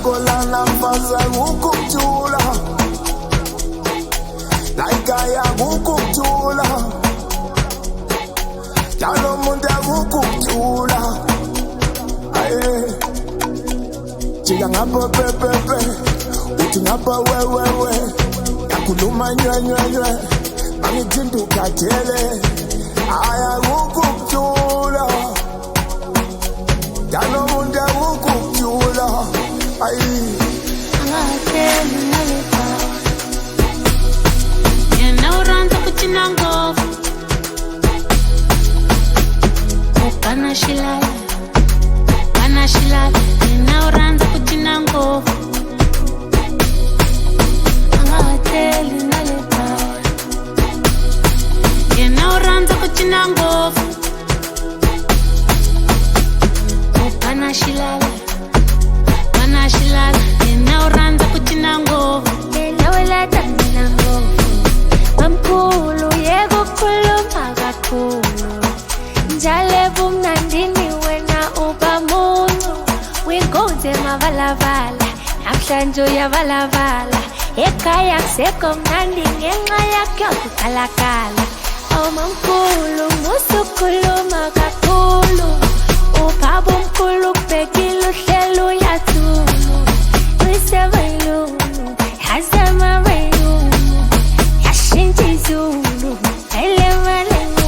Kolana mfaza ukukutula Laikaya ukukutula Jalo munda ukukutula Aye Chiga ngapa pepepe Uti ngapa wewewe Yakuluma nywe Mangitindu katele Aya ukukutula Jalo munda ukukutula Aye Angateli naleta Yena uranza kuchina ngovu Upana shilala Yena uranza kuchina ngovu Angateli naleta Yena uranza kuchina ngovu Upana shilala Yena uranza kuchina ngovu Yena welata mina ngovu Mamkulu yego kuluma kakhulu Njale bumnandini wena uba munu Wingoze mavala Namhlanje uyabalavala Ekhaya kusekho mnandi ngenxa yakho kukhalakhala Oh mamkulu musukhuluma kakhulu Ubaba umkhulu ubhekile uhlelo uyathulu Uyisebelulu Yazama belulu Yashintsha izulu Elemalelu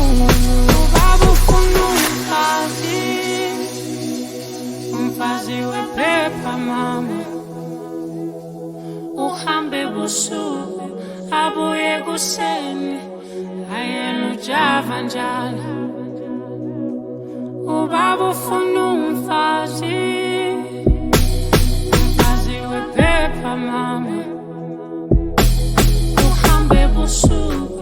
Ubaba ufuna umfazi wephepha mama Uhambe busuku abuye kuseni Ayena ujava njalo Ubaba ufuna umfazi wephepha mama Uhambe busuku